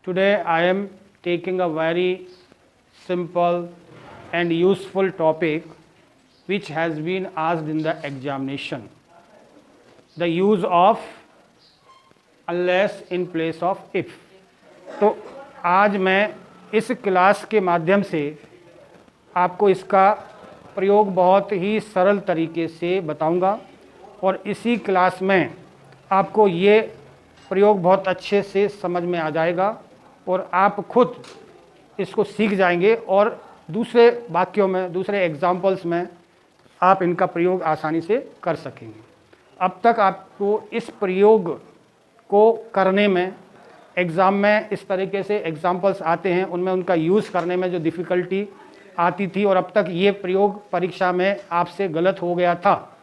Today I am taking a very simple and useful topic which has been asked in the examination. The use of unless in place of if. तो आज मैं इस class के माध्यम से आपको इसका प्रयोग बहुत ही सरल तरीके से बताऊंगा और इसी क्लास में आपको ये प्रयोग बहुत अच्छे से समझ में आ जाएगा और आप खुद इसको सीख जाएंगे और दूसरे वाक्यों में, दूसरे एग्जाम्पल्स में आप इनका प्रयोग आसानी से कर सकेंगे। अब तक आपको इस प्रयोग को करने में एग्ज़ाम में इस तरीके से एग्जाम्पल्स आते हैं, उनमें उनका यूज़ करने में जो डिफ़िकल्टी आती थी और अब तक ये प्रयोग परीक्षा में आपसे गलत हो गया था।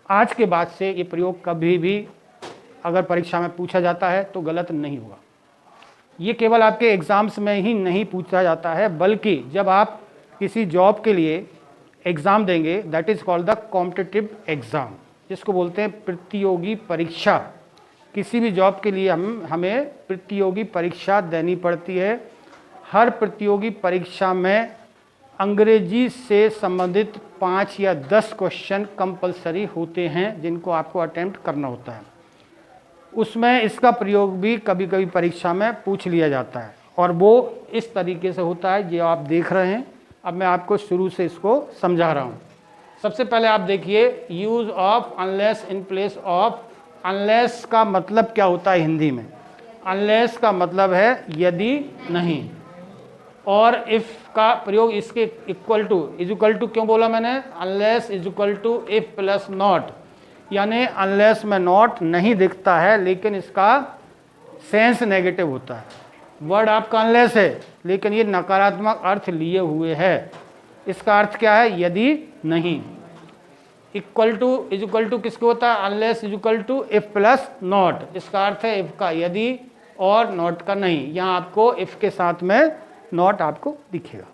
आज के बाद से ये प्रयोग कभी भी अगर परीक्षा में पूछा जाता है तो गलत नहीं होगा। ये केवल आपके एग्ज़ाम्स में ही नहीं पूछा जाता है, बल्कि जब आप किसी जॉब के लिए एग्ज़ाम देंगे, that is called the competitive exam, जिसको बोलते हैं प्रतियोगी परीक्षा। किसी भी जॉब के लिए हमें प्रतियोगी परीक्षा देनी पड़ती है। हर प्रतियोगी परीक्षा में अंग्रेजी से संबंधित 5 या 10 क्वेश्चन कंपलसरी होते हैं जिनको आपको अटेम्प्ट करना होता है। उसमें इसका प्रयोग भी कभी कभी परीक्षा में पूछ लिया जाता है और वो इस तरीके से होता है जो आप देख रहे हैं। अब मैं आपको शुरू से इसको समझा रहा हूँ। सबसे पहले आप देखिए use of unless in place of. Unless का मतलब क्या होता है हिंदी में? अनलेस का मतलब है यदि नहीं, और इफ़ का प्रयोग इसके इक्वल टू क्यों बोला मैंने? Unless is equal to if plus not, यानी अनलेस में नॉट नहीं दिखता है लेकिन इसका सेंस नेगेटिव होता है। वर्ड आपका अनलेस है लेकिन ये नकारात्मक अर्थ लिए हुए है। इसका अर्थ क्या है? यदि नहीं। इक्वल टू किसको होता है? Unless is equal to if plus not. इसका अर्थ है इफ का यदि और नॉट का नहीं। यहाँ आपको इफ के साथ में नॉट आपको दिखेगा।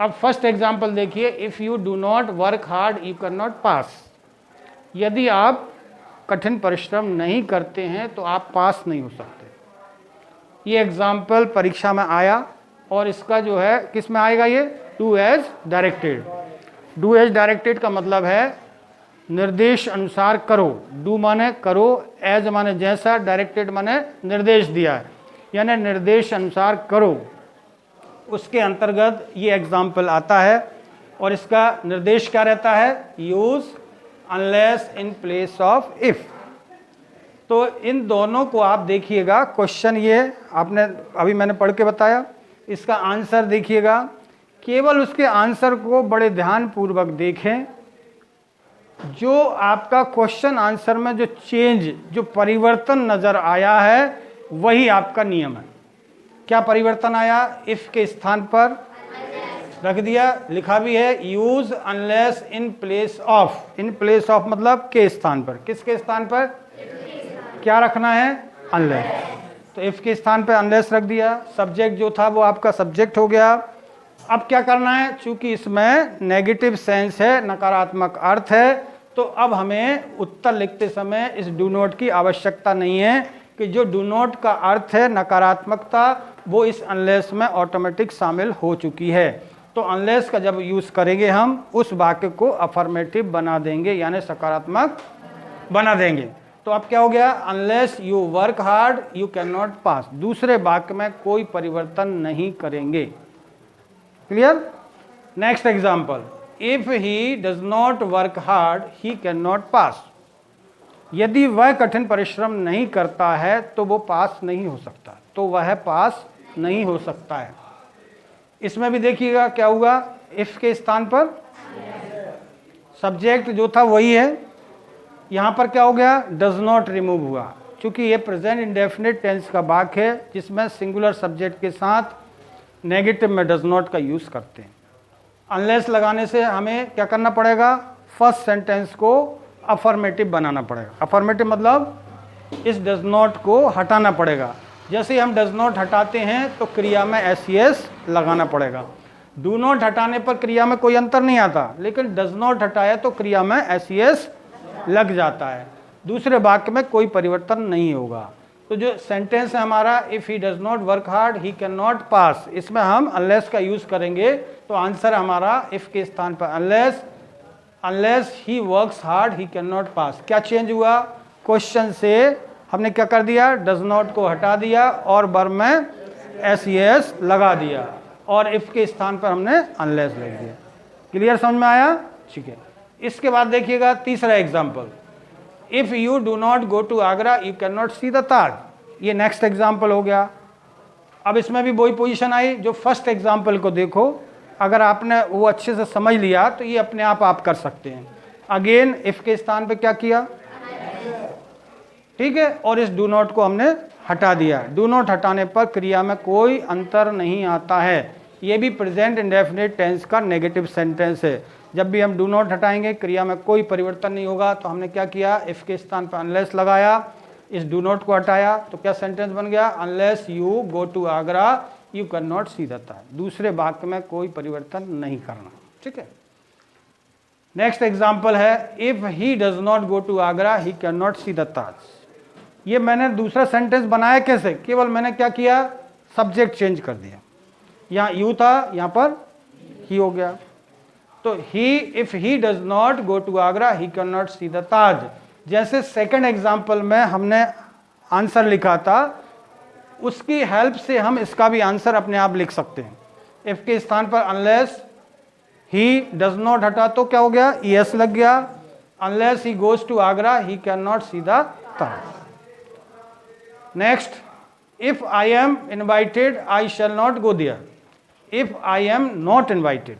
अब फर्स्ट एग्जांपल देखिए, if you do not work hard you can not पास। यदि आप कठिन परिश्रम नहीं करते हैं तो आप पास नहीं हो सकते। ये एग्जाम्पल परीक्षा में आया और इसका जो है किस में आएगा? ये do as directed. Do as directed का मतलब है निर्देश अनुसार करो। डू माने करो, एज माने जैसा, डायरेक्टेड माने निर्देश दिया है, यानी निर्देश अनुसार करो। उसके अंतर्गत ये एग्जाम्पल आता है और इसका निर्देश क्या रहता है? Use unless in place of if. तो इन दोनों को आप देखिएगा। क्वेश्चन ये आपने अभी मैंने पढ़ के बताया, इसका आंसर देखिएगा। केवल उसके आंसर को बड़े ध्यान पूर्वक देखें। जो आपका क्वेश्चन आंसर में जो चेंज, जो परिवर्तन नज़र आया है वही आपका नियम है। क्या परिवर्तन आया? इफ के स्थान पर रख दिया, लिखा भी है use unless in place of. In place of मतलब के स्थान पर। किसके स्थान पर? क्या रखना है? अनलेस। तो इफ के स्थान पर अनलेस रख दिया। सब्जेक्ट जो था वो आपका सब्जेक्ट हो गया। अब क्या करना है? चूंकि इसमें नेगेटिव सेंस है, नकारात्मक अर्थ है, तो अब हमें उत्तर लिखते समय इस डू नॉट की आवश्यकता नहीं है कि जो डू नॉट का अर्थ है नकारात्मकता, वो इस अनलेस में ऑटोमेटिक शामिल हो चुकी है। तो अनलेस का जब यूज़ करेंगे हम उस वाक्य को अफर्मेटिव बना देंगे, यानी सकारात्मक बना देंगे। तो अब क्या हो गया? Unless you work hard you can not पास। दूसरे वाक्य में कोई परिवर्तन नहीं करेंगे। Clear? Next example, if he does not work hard he can not पास। यदि वह कठिन परिश्रम नहीं करता है तो वो पास नहीं हो सकता। तो वह पास नहीं हो सकता है। इसमें भी देखिएगा क्या हुआ? इफ के स्थान पर सब्जेक्ट जो था वही है। यहाँ पर क्या हो गया? डज नॉट रिमूव हुआ। चूंकि ये प्रेजेंट इंडेफिनिट टेंस का वाक्य है जिसमें सिंगुलर सब्जेक्ट के साथ नेगेटिव में डज नॉट का यूज़ करते हैं। अनलेस लगाने से हमें क्या करना पड़ेगा? फर्स्ट सेंटेंस को अफर्मेटिव बनाना पड़ेगा। अफर्मेटिव मतलब इस डज नॉट को हटाना पड़ेगा। जैसे ही हम डज नॉट हटाते हैं तो क्रिया में एस लगाना पड़ेगा। डू नॉट हटाने पर क्रिया में कोई अंतर नहीं आता, लेकिन डज नॉट हटाया तो क्रिया में एस लग जाता है। दूसरे वाक्य में कोई परिवर्तन नहीं होगा। तो जो सेंटेंस है हमारा, if he does not work hard he can not पास, इसमें हम अनलेस का यूज करेंगे, तो आंसर हमारा इफ के स्थान पर unless he works hard he can not पास। क्या चेंज हुआ, क्वेश्चन से हमने क्या कर दिया, डज नॉट को हटा दिया और वर्ब में एस लगा दिया और इफ के स्थान पर हमने अनलेस लिख दिया। क्लियर, समझ में आया? ठीक है। इसके बाद देखिएगा तीसरा example, if you do not go to Agra you can not see the Taj. ये नेक्स्ट एग्जाम्पल हो गया। अब इसमें भी वही पोजीशन आई जो फर्स्ट एग्जाम्पल को देखो, अगर आपने वो अच्छे से समझ लिया तो ये अपने आप कर सकते हैं। अगेन इफ के स्थान पे क्या किया, ठीक है, और इस डू नॉट को हमने हटा दिया। डू नॉट हटाने पर क्रिया में कोई अंतर नहीं आता है। ये भी प्रेजेंट इंडेफिनिट टेंस का नेगेटिव सेंटेंस है। जब भी हम डू नॉट हटाएंगे क्रिया में कोई परिवर्तन नहीं होगा। तो हमने क्या किया, इफ के स्थान पर अनलेस लगाया, इस डू नॉट को हटाया, तो क्या सेंटेंस बन गया, unless you go to Agra you can not see the Taj. दूसरे वाक्य में कोई परिवर्तन नहीं करना, ठीक है। नेक्स्ट एग्जाम्पल है, if he does not go to Agra he can not see the Taj. ये मैंने दूसरा सेंटेंस बनाया कैसे, केवल मैंने क्या किया, सब्जेक्ट चेंज कर दिया। यहाँ यू था, यहाँ पर ही हो गया। तो he, if he does not go to Agra he can not see the Taj. जैसे सेकंड एग्जाम्पल में हमने आंसर लिखा था, उसकी हेल्प से हम इसका भी आंसर अपने आप लिख सकते हैं। इफ के स्थान पर अनलेस ही डज नॉट हटा तो क्या हो गया, यस लग गया। Unless he goes to Agra he can not see the Taj. Next, if I am invited I shall not go there. If I am not invited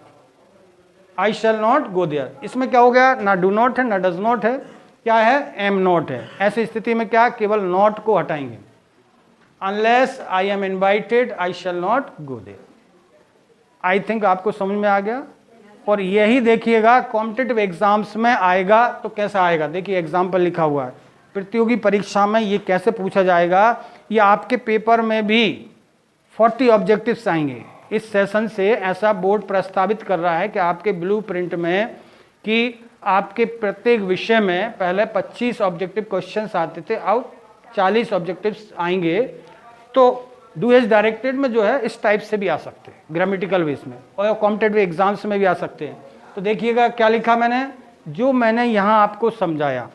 I shall not go there. इसमें क्या हो गया, ना डू नॉट है ना does not है, क्या है, एम नॉट है। ऐसी स्थिति में क्या, केवल नॉट को हटाएंगे। Unless I am invited I shall not go there. I think आपको समझ में आ गया। और यही देखिएगा कॉम्पिटिटिव एग्जाम्स में आएगा तो कैसा आएगा, देखिए एग्जाम्पल लिखा हुआ है। प्रतियोगी परीक्षा में ये कैसे पूछा जाएगा, ये आपके पेपर में भी 40 ऑब्जेक्टिव्स आएंगे। इस सेशन से ऐसा बोर्ड प्रस्तावित कर रहा है कि आपके ब्लूप्रिंट में कि आपके प्रत्येक विषय में पहले 25 ऑब्जेक्टिव क्वेश्चंस आते थे, अब 40 ऑब्जेक्टिव्स आएंगे। तो डू एज डायरेक्टेड में जो है इस टाइप से भी आ सकते हैं, ग्रामेटिकल वेस में, और कॉम्पिटिटिव एग्जाम्स में भी आ सकते हैं। तो देखिएगा क्या लिखा मैंने, जो मैंने यहाँ आपको समझाया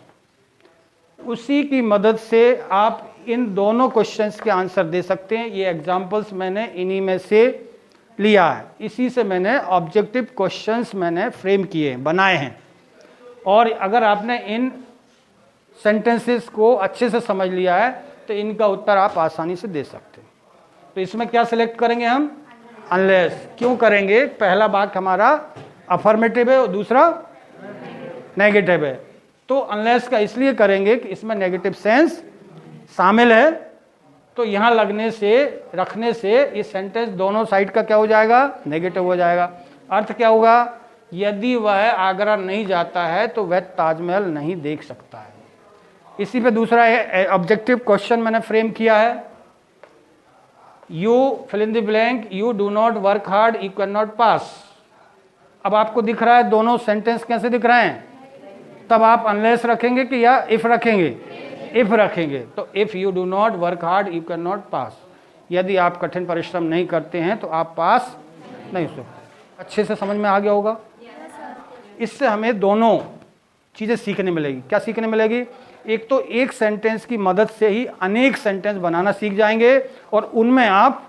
उसी की मदद से आप इन दोनों क्वेश्चंस के आंसर दे सकते हैं। ये एग्जाम्पल्स मैंने इन्हीं में से लिया है, इसी से मैंने ऑब्जेक्टिव क्वेश्चंस मैंने फ्रेम किए, बनाए हैं। और अगर आपने इन सेंटेंसेस को अच्छे से समझ लिया है तो इनका उत्तर आप आसानी से दे सकते हैं। तो इसमें क्या सिलेक्ट करेंगे हम, अनलेस। क्यों करेंगे, पहला वाक्य हमारा अफर्मेटिव है और दूसरा नेगेटिव है। तो अनलेस का इसलिए करेंगे कि इसमें नेगेटिव सेंस शामिल है। तो यहाँ लगने से, रखने से ये सेंटेंस दोनों साइड का क्या हो जाएगा, नेगेटिव हो जाएगा। अर्थ क्या होगा, यदि वह आगरा नहीं जाता है तो वह ताजमहल नहीं देख सकता है। इसी पे दूसरा ऑब्जेक्टिव क्वेश्चन मैंने फ्रेम किया है, you fill in the blank, you do not work hard you can not pass. अब आपको दिख रहा है दोनों सेंटेंस कैसे दिख रहे हैं, तब आप अनलेस रखेंगे कि या इफ रखेंगे, इफ रखेंगे। तो if you do not work hard you can not पास, यदि आप कठिन परिश्रम नहीं करते हैं तो आप पास नहीं हो सकते। अच्छे से समझ में आ गया होगा। इससे हमें दोनों चीज़ें सीखने मिलेगी। क्या सीखने मिलेगी, एक तो एक सेंटेंस की मदद से ही अनेक सेंटेंस बनाना सीख जाएंगे और उनमें आप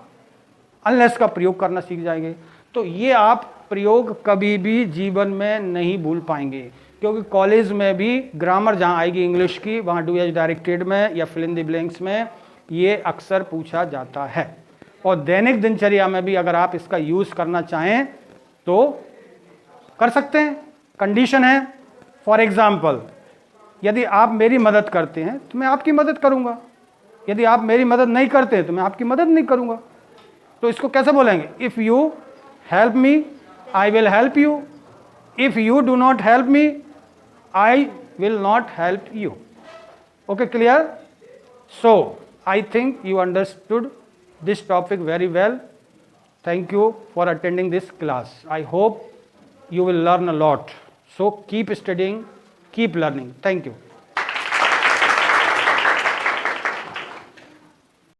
अनलेस का प्रयोग करना सीख जाएंगे। तो ये आप प्रयोग कभी भी जीवन में नहीं भूल पाएंगे, क्योंकि कॉलेज में भी ग्रामर जहाँ आएगी इंग्लिश की, वहाँ डू एज डायरेक्टेड में या फिल इन द ब्लैंक्स में ये अक्सर पूछा जाता है। और दैनिक दिनचर्या में भी अगर आप इसका यूज़ करना चाहें तो कर सकते हैं। कंडीशन है, फॉर एग्जाम्पल, यदि आप मेरी मदद करते हैं तो मैं आपकी मदद करूंगा, यदि आप मेरी मदद नहीं करते हैं तो मैं आपकी मदद नहीं करूंगा। तो इसको कैसे बोलेंगे, if you help me I will help you, if you do not help me I will not help you. Okay, clear? So I think you understood this topic very well. Thank you for attending this class. I hope you will learn a lot. So keep studying, keep learning. Thank you.